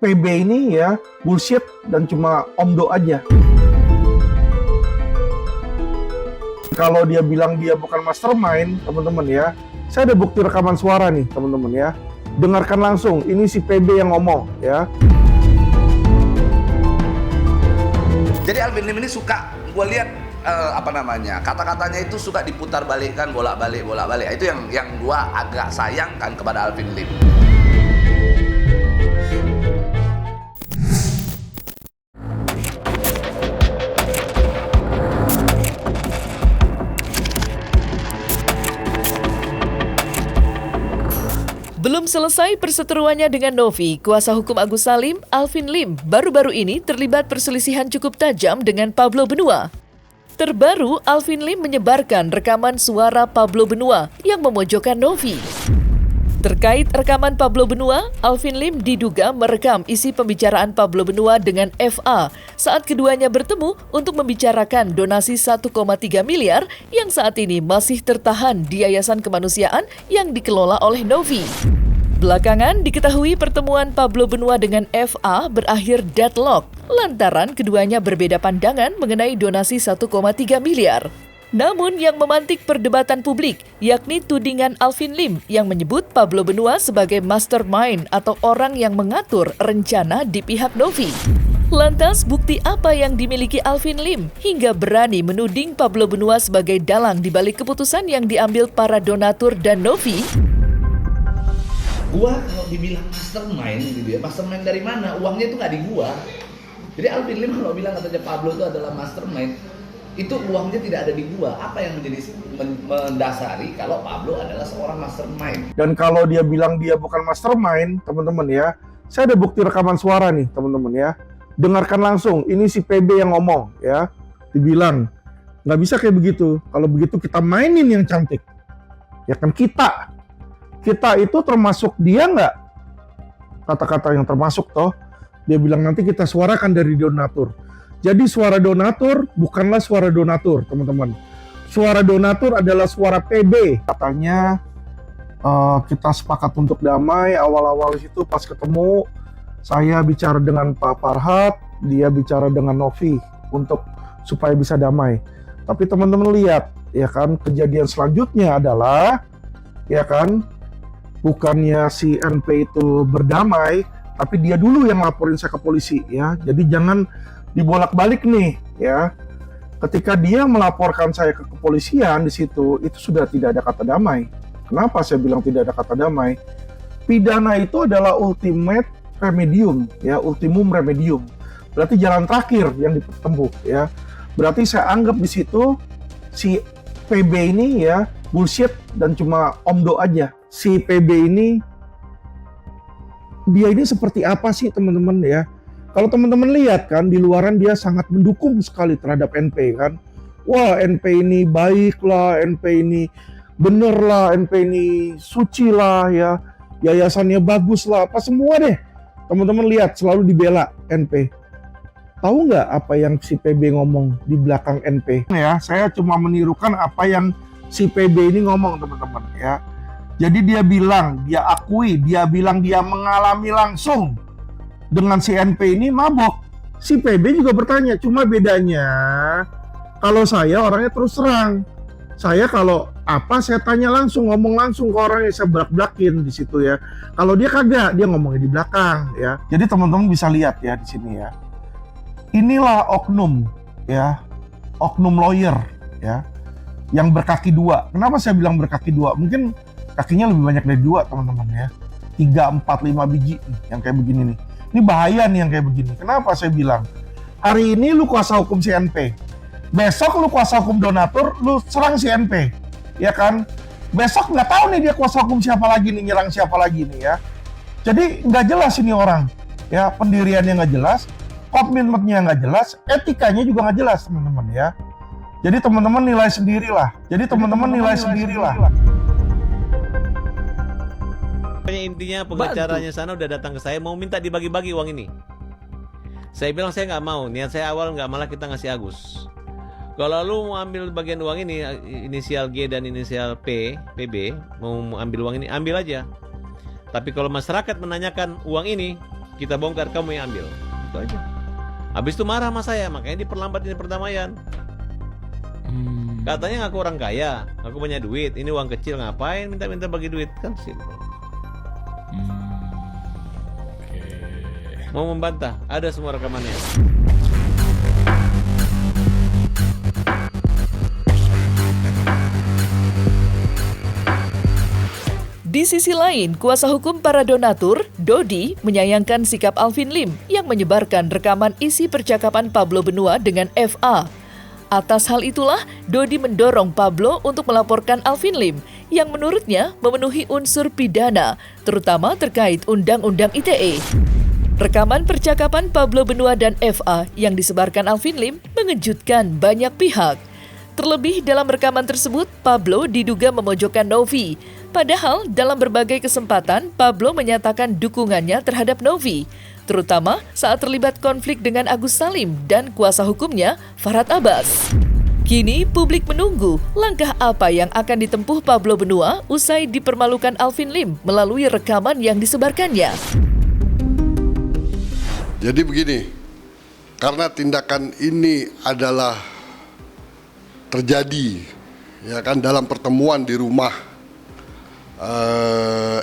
PB ini ya bullshit dan cuma omdo aja. Kalau dia bilang dia bukan mastermind, teman-teman ya, saya ada bukti rekaman suara nih, teman-teman ya. Dengarkan langsung, ini si PB yang ngomong ya. Jadi Alvin Lim ini suka, gue lihat kata-katanya itu suka diputar balikkan, bolak-balik. Itu yang gue agak sayangkan kepada Alvin Lim. Belum selesai perseteruannya dengan Novi, kuasa hukum Agus Salim, Alvin Lim, baru-baru ini terlibat perselisihan cukup tajam dengan Pablo Benua. Terbaru, Alvin Lim menyebarkan rekaman suara Pablo Benua yang memojokkan Novi. Terkait rekaman Pablo Benua, Alvin Lim diduga merekam isi pembicaraan Pablo Benua dengan FA saat keduanya bertemu untuk membicarakan donasi 1,3 miliar yang saat ini masih tertahan di Yayasan Kemanusiaan yang dikelola oleh Novi. Belakangan diketahui pertemuan Pablo Benua dengan FA berakhir deadlock lantaran keduanya berbeda pandangan mengenai donasi 1,3 miliar. Namun yang memantik perdebatan publik yakni tudingan Alvin Lim yang menyebut Pablo Benua sebagai mastermind atau orang yang mengatur rencana di pihak Novi. Lantas bukti apa yang dimiliki Alvin Lim hingga berani menuding Pablo Benua sebagai dalang di balik keputusan yang diambil para donatur dan Novi? Gua kalau dibilang mastermind gitu ya, mastermind dari mana? Uangnya itu nggak di gua. Jadi Alvin Lim kalau bilang katanya Pablo itu adalah mastermind, itu uangnya tidak ada di gua. Apa yang menjadi mendasari kalau Pablo adalah seorang mastermind? Dan kalau dia bilang dia bukan mastermind, teman-teman ya, saya ada bukti rekaman suara nih, teman-teman ya. Dengarkan langsung, ini si PB yang ngomong ya. Dibilang, nggak bisa kayak begitu. Kalau begitu kita mainin yang cantik. Ya kan kita itu termasuk dia nggak? Kata-kata yang termasuk toh. Dia bilang nanti kita suarakan dari donatur. Jadi suara donatur bukanlah suara donatur, teman-teman. Suara donatur adalah suara PB. Katanya kita sepakat untuk damai. Awal-awal itu pas ketemu, saya bicara dengan Pak Farhat, dia bicara dengan Novi untuk supaya bisa damai. Tapi teman-teman lihat, ya kan, kejadian selanjutnya adalah, ya kan, bukannya si NP itu berdamai, tapi dia dulu yang laporin saya ke polisi, ya. Jadi jangan dibolak-balik nih, ya. Ketika dia melaporkan saya ke kepolisian di situ, itu sudah tidak ada kata damai. Kenapa saya bilang tidak ada kata damai? Pidana itu adalah ultimate remedium, ya, ultimum remedium. Berarti jalan terakhir yang ditempuh, ya. Berarti saya anggap di situ si PB ini ya bullshit dan cuma omdo aja. Si PB ini, dia ini seperti apa sih teman-teman ya? Kalau teman-teman lihat kan, di luaran dia sangat mendukung sekali terhadap NP kan. Wah, NP ini baik lah, NP ini bener lah, NP ini suci lah ya. Yayasannya bagus lah, apa semua deh. Teman-teman lihat, selalu dibela NP. Tahu nggak apa yang si PB ngomong di belakang NP? Ya, saya cuma menirukan apa yang si PB ini ngomong teman-teman ya. Jadi dia bilang, dia akui, dia bilang dia mengalami langsung dengan si NP ini mabok. Si PB juga bertanya, cuma bedanya kalau saya orangnya terus terang. Saya kalau apa saya tanya langsung, ngomong langsung ke orangnya, saya belak-belakin di situ ya. Kalau dia kagak, dia ngomongnya di belakang ya. Jadi teman-teman bisa lihat ya di sini ya. Inilah oknum ya, oknum lawyer ya, yang berkaki dua. Kenapa saya bilang berkaki dua? Mungkin kakinya lebih banyak dari dua teman-teman ya. 3, 4, 5 biji nih, yang kayak begini nih. Ini bahaya nih yang kayak begini. Kenapa saya bilang? Hari ini lu kuasa hukum si NP. Besok lu kuasa hukum donatur, lu serang si NP. Ya kan? Besok nggak tahu nih dia kuasa hukum siapa lagi nih, nyerang siapa lagi nih ya. Jadi nggak jelas ini orang. Ya, pendiriannya nggak jelas, komitmennya nggak jelas, etikanya juga nggak jelas teman-teman ya. Jadi teman-teman nilai sendirilah. Intinya pengacaranya sana udah datang ke saya mau minta dibagi-bagi uang ini. Saya bilang saya nggak mau, niat saya awal nggak, malah kita ngasih Agus. Kalau lu mau ambil bagian uang ini, inisial G dan inisial P, PB, mau ambil uang ini, ambil aja. Tapi kalau masyarakat menanyakan uang ini, Kita bongkar, kamu yang ambil. Itu aja. Habis itu marah sama saya, makanya diperlambat ini perdamaian. Katanya aku orang kaya, aku punya duit, ini uang kecil, ngapain minta-minta bagi duit? Kan simple. Mau membantah, ada semua rekamannya. Di sisi lain, kuasa hukum para donatur, Dodi, menyayangkan sikap Alvin Lim yang menyebarkan rekaman isi percakapan Pablo Benua dengan FA. Atas hal itulah, Dodi mendorong Pablo untuk melaporkan Alvin Lim yang menurutnya memenuhi unsur pidana, terutama terkait Undang-Undang ITE. Rekaman percakapan Pablo Benua dan FA yang disebarkan Alvin Lim mengejutkan banyak pihak. Terlebih dalam rekaman tersebut, Pablo diduga memojokkan Novi. Padahal dalam berbagai kesempatan, Pablo menyatakan dukungannya terhadap Novi, terutama saat terlibat konflik dengan Agus Salim dan kuasa hukumnya, Farhad Abbas. Kini publik menunggu langkah apa yang akan ditempuh Pablo Benua usai dipermalukan Alvin Lim melalui rekaman yang disebarkannya. Jadi begini, karena tindakan ini adalah terjadi ya kan dalam pertemuan di rumah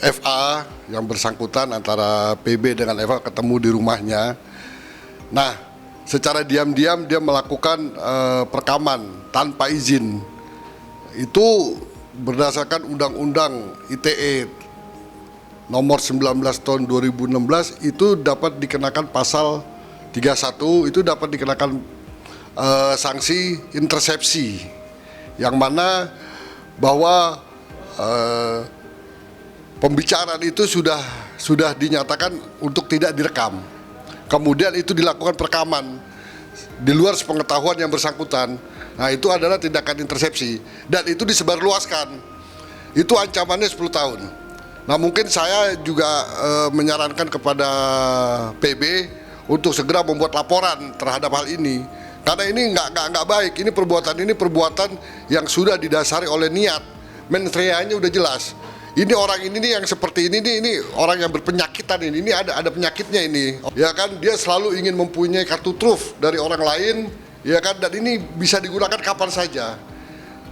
FA yang bersangkutan, antara PB dengan FA ketemu di rumahnya. Nah, secara diam-diam dia melakukan perekaman tanpa izin. Itu berdasarkan Undang-Undang ITE nomor 19 tahun 2016 itu dapat dikenakan pasal 31, itu dapat dikenakan sanksi intersepsi, yang mana bahwa pembicaraan itu sudah dinyatakan untuk tidak direkam. Kemudian itu dilakukan perekaman di luar sepengetahuan yang bersangkutan. Nah, itu adalah tindakan intersepsi dan itu disebarluaskan. Itu ancamannya 10 tahun. Nah, mungkin saya juga menyarankan kepada PB untuk segera membuat laporan terhadap hal ini. Karena ini nggak baik. Ini perbuatan yang sudah didasari oleh niat. Mens reanya udah jelas. Ini orang ini nih yang seperti ini orang yang berpenyakitan ini ada penyakitnya ini. Ya kan, dia selalu ingin mempunyai kartu truf dari orang lain, ya kan, dan ini bisa digunakan kapan saja.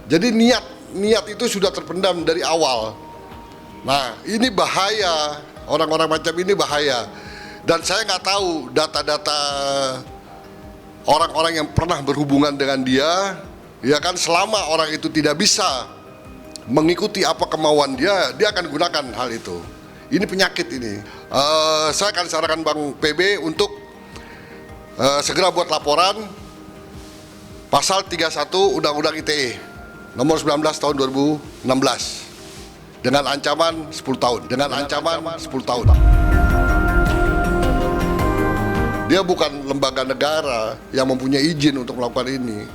Jadi niat itu sudah terpendam dari awal. Nah, ini bahaya, orang-orang macam ini bahaya. Dan saya nggak tahu data-data orang-orang yang pernah berhubungan dengan dia, ya kan, selama orang itu tidak bisa mengikuti apa kemauan dia akan gunakan hal itu. Ini penyakit ini. Saya akan sarankan Bang PB untuk segera buat laporan pasal 31 Undang-Undang ITE nomor 19 tahun 2016 dengan ancaman 10 tahun. Dia bukan lembaga negara yang mempunyai izin untuk melakukan ini.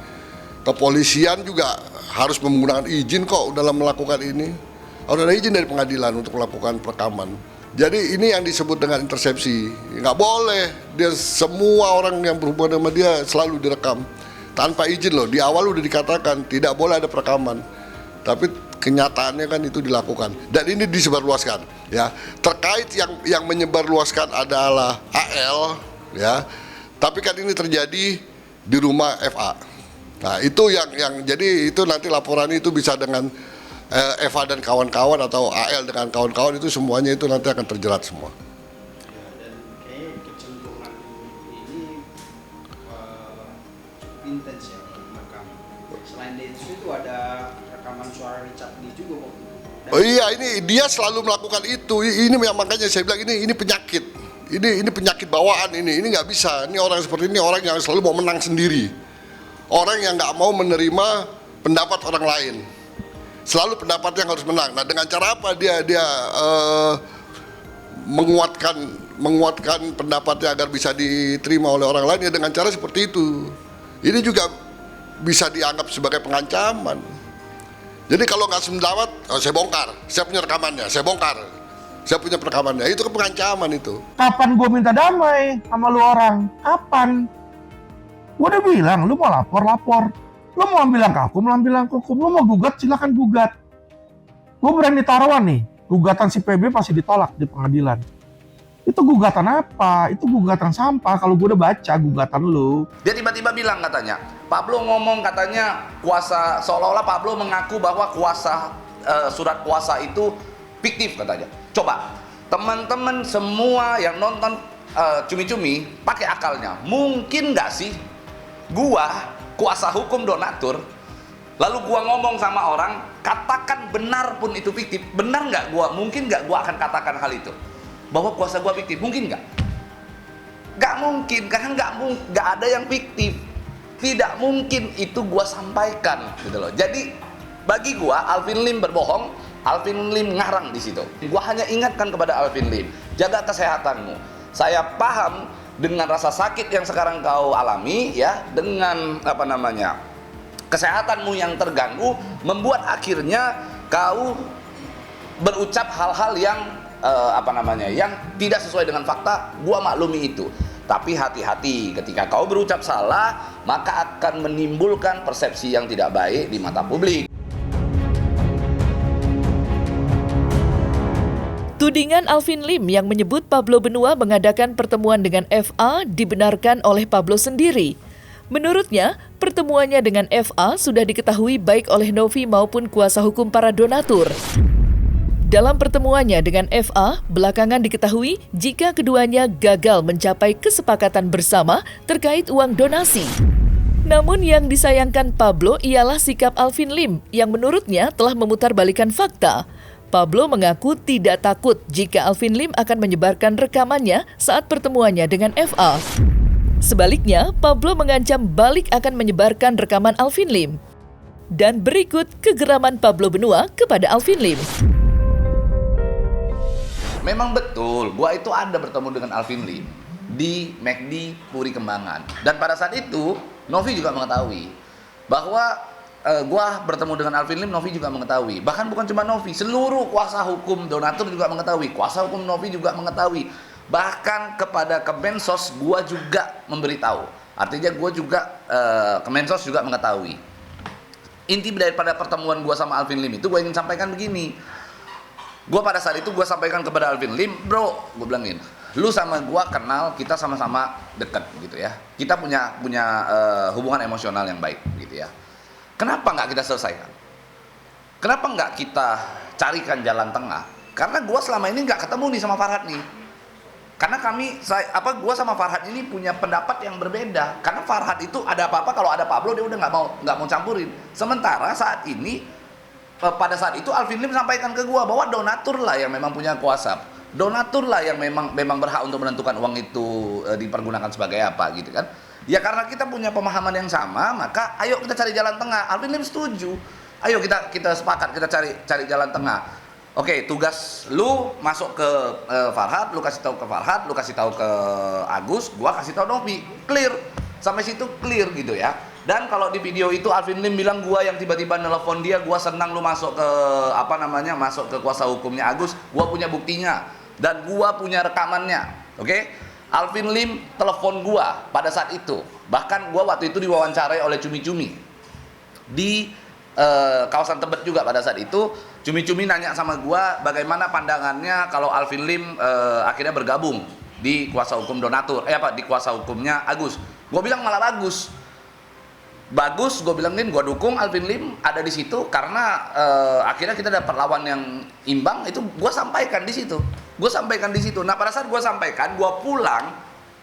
Kepolisian juga harus menggunakan izin kok dalam melakukan ini. Harus ada izin dari pengadilan untuk melakukan perekaman. Jadi ini yang disebut dengan intersepsi. Nggak boleh dia, semua orang yang berhubungan sama dia selalu direkam tanpa izin loh. Di awal udah dikatakan tidak boleh ada perekaman, tapi kenyataannya kan itu dilakukan dan ini disebarluaskan. Ya, terkait yang menyebarluaskan adalah AL, ya. Tapi kan ini terjadi di rumah FA. Nah, itu yang jadi itu nanti laporan itu bisa dengan Eva dan kawan-kawan atau AL dengan kawan-kawan, itu semuanya itu nanti akan terjerat semua. Ya, dan kayaknya kecenderungan ini intens ya merekam. Selain itu ada rekaman suara Richard Lee juga waktu itu. Oh iya, ini dia selalu melakukan itu. Ini makanya saya bilang ini penyakit. Ini penyakit bawaan ini nggak bisa. Ini orang seperti ini orang yang selalu mau menang sendiri. Orang yang nggak mau menerima pendapat orang lain, selalu pendapat yang harus menang. Nah, dengan cara apa dia menguatkan pendapatnya agar bisa diterima oleh orang lain, ya dengan cara seperti itu. Ini juga bisa dianggap sebagai pengancaman. Jadi kalau nggak sependapat, saya bongkar, saya punya rekamannya, saya bongkar, saya punya perekamannya. Itu kan pengancaman itu. Kapan gue minta damai sama lu orang? Kapan? Gue udah bilang, lu mau lapor. Lu mau ambil langkah hukum, lu mau gugat, silakan gugat. Gue berani taruhan nih, gugatan si PB pasti ditolak di pengadilan. Itu gugatan apa? Itu gugatan sampah. Kalau gue udah baca gugatan lu. Dia tiba-tiba bilang katanya, Pablo ngomong katanya kuasa, seolah-olah Pablo mengaku bahwa kuasa surat kuasa itu fiktif katanya. Coba teman-teman semua yang nonton cumi-cumi pakai akalnya, mungkin nggak sih gua kuasa hukum donatur, lalu gua ngomong sama orang, katakan benar pun itu fiktif, benar nggak gua, mungkin nggak gua akan katakan hal itu, bahwa kuasa gua fiktif, mungkin nggak? Nggak mungkin, karena nggak ada yang fiktif, tidak mungkin itu gua sampaikan, gitu loh. Jadi bagi gua Alvin Lim berbohong, Alvin Lim ngarang di situ. Gua hanya ingatkan kepada Alvin Lim, jaga kesehatanmu. Saya paham dengan rasa sakit yang sekarang kau alami, ya, dengan apa namanya, kesehatanmu yang terganggu, membuat akhirnya kau berucap hal-hal yang yang tidak sesuai dengan fakta. Gua maklumi itu. Tapi hati-hati, ketika kau berucap salah, maka akan menimbulkan persepsi yang tidak baik di mata publik. Tudingan Alvin Lim yang menyebut Pablo Benua mengadakan pertemuan dengan FA dibenarkan oleh Pablo sendiri. Menurutnya, pertemuannya dengan FA sudah diketahui baik oleh Novi maupun kuasa hukum para donatur. Dalam pertemuannya dengan FA, belakangan diketahui jika keduanya gagal mencapai kesepakatan bersama terkait uang donasi. Namun yang disayangkan Pablo ialah sikap Alvin Lim yang menurutnya telah memutarbalikkan fakta. Pablo mengaku tidak takut jika Alvin Lim akan menyebarkan rekamannya saat pertemuannya dengan FA. Sebaliknya, Pablo mengancam balik akan menyebarkan rekaman Alvin Lim. Dan berikut kegeraman Pablo Benua kepada Alvin Lim. Memang betul, gua itu ada bertemu dengan Alvin Lim di McD Puri Kembangan. Dan pada saat itu, Novi juga mengetahui bahwa gua bertemu dengan Alvin Lim, Novi juga mengetahui. Bahkan bukan cuma Novi, seluruh kuasa hukum donatur juga mengetahui. Kuasa hukum Novi juga mengetahui. Bahkan kepada Kemensos gua juga memberitahu. Artinya gua juga Kemensos juga mengetahui. Inti daripada pertemuan gua sama Alvin Lim itu gua ingin sampaikan begini. Gua pada saat itu gua sampaikan kepada Alvin Lim, bro, gua bilangin, lu sama gua kenal, kita sama-sama dekat gitu ya. Kita punya hubungan emosional yang baik gitu ya. Kenapa nggak kita selesaikan? Kenapa nggak kita carikan jalan tengah? Karena gua selama ini nggak ketemu nih sama Farhad nih. Karena gua sama Farhad ini punya pendapat yang berbeda. Karena Farhad itu ada apa-apa kalau ada Pablo dia udah nggak mau campurin. Sementara saat ini pada saat itu Alvin Lim sampaikan ke gua bahwa donatur lah yang memang punya kuasa. Donatur lah yang memang berhak untuk menentukan uang itu dipergunakan sebagai apa gitu kan. Ya karena kita punya pemahaman yang sama, maka ayo kita cari jalan tengah. Alvin Lim setuju. Ayo kita sepakat, kita cari jalan tengah. Oke, tugas lu masuk ke Farhad, lu kasih tahu ke Farhad, lu kasih tahu ke Agus, gua kasih tahu Novi. Clear. Sampai situ clear gitu ya. Dan kalau di video itu Alvin Lim bilang gua yang tiba-tiba nelpon dia, gua senang lu masuk ke masuk ke kuasa hukumnya Agus, gua punya buktinya dan gua punya rekamannya. Oke? Alvin Lim telepon gua pada saat itu. Bahkan gua waktu itu diwawancarai oleh Cumi-Cumi di kawasan Tebet juga pada saat itu. Cumi-Cumi nanya sama gua bagaimana pandangannya kalau Alvin Lim akhirnya bergabung di kuasa hukum donatur, di kuasa hukumnya Agus. Gua bilang malah bagus, gue bilangin gue dukung Alvin Lim ada di situ karena akhirnya kita dapat lawan yang imbang. Itu gue sampaikan di situ. Nah pada saat gue sampaikan, gue pulang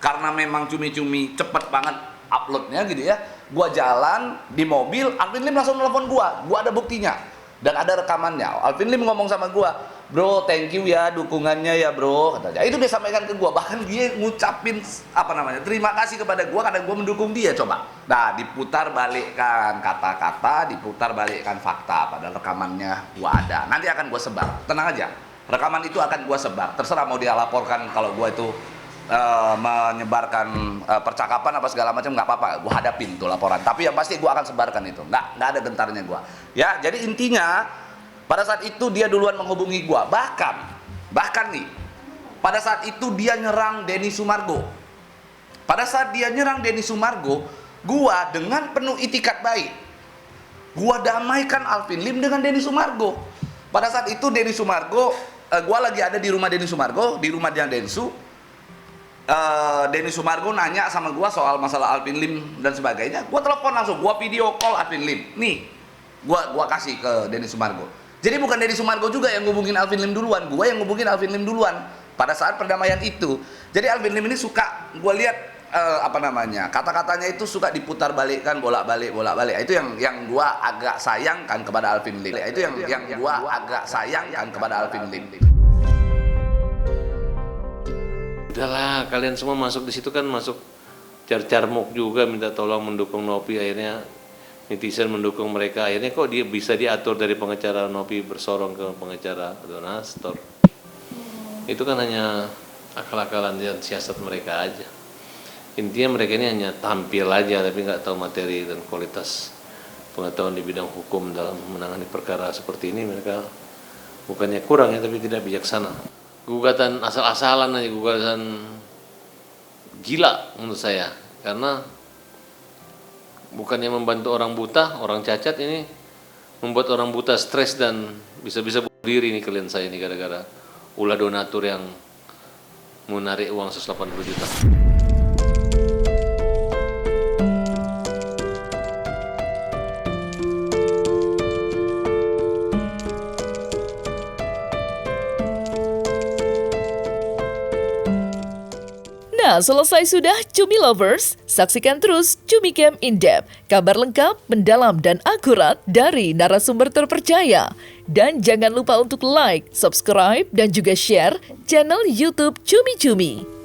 karena memang Cumi-Cumi cepet banget uploadnya gitu ya. Gue jalan di mobil, Alvin Lim langsung telepon gue ada buktinya dan ada rekamannya. Alvin Lim ngomong sama gue, bro, thank you ya dukungannya ya bro, katanya. Itu dia sampaikan ke gue, bahkan dia ngucapin terima kasih kepada gue karena gue mendukung dia. Coba, nah diputar balikkan kata-kata, diputar balikkan fakta, padahal rekamannya gue ada. Nanti akan gue sebar, tenang aja, rekaman itu akan gue sebar. Terserah mau dia laporkan kalau gue itu menyebarkan percakapan apa segala macam, nggak apa-apa, gue hadapin tuh laporan. Tapi yang pasti gue akan sebarkan itu, nggak ada gentarnya gue. Ya, jadi intinya pada saat itu dia duluan menghubungi gua. Bahkan nih, pada saat itu dia nyerang Denny Sumargo. Pada saat dia nyerang Denny Sumargo, gua dengan penuh itikat baik, gua damaikan Alvin Lim dengan Denny Sumargo. Pada saat itu Denny Sumargo, gua lagi ada di rumah Denny Sumargo, di rumah Densu. Denny Sumargo nanya sama gua soal masalah Alvin Lim dan sebagainya, gua telepon langsung, gua video call Alvin Lim. Nih, gua kasih ke Denny Sumargo. Jadi bukan Denny Sumargo juga yang ngubungin Alvin Lim duluan, gua yang ngubungin Alvin Lim duluan pada saat perdamaian itu. Jadi Alvin Lim ini suka, gua lihat kata-katanya itu suka diputar balikkan, bolak-balik. Itu yang gua agak sayangkan kepada Alvin Lim. Itu yang gua agak sayangkan kepada Alvin Lim. Udahlah, kalian semua masuk di situ kan masuk carmuk juga minta tolong mendukung Novi, akhirnya netizen mendukung mereka, akhirnya kok dia bisa diatur dari pengacara Novi bersorong ke pengacara donatur. Itu kan hanya akal-akalan dan siasat mereka aja. Intinya mereka ini hanya tampil aja tapi nggak tahu materi dan kualitas pengetahuan di bidang hukum dalam menangani perkara seperti ini. Mereka bukannya kurang ya, tapi tidak bijaksana. Gugatan asal-asalan aja, gugatan gila menurut saya, karena bukannya membantu orang buta, orang cacat, ini membuat orang buta stres dan bisa-bisa bunuh diri nih klien saya ini gara-gara ulah donatur yang menarik uang 180 juta. Nah, selesai sudah Cumi Lovers. Saksikan terus Cumi Camp In-Depth, kabar lengkap, mendalam, dan akurat dari narasumber terpercaya. Dan jangan lupa untuk like, subscribe, dan juga share channel YouTube Cumi Cumi.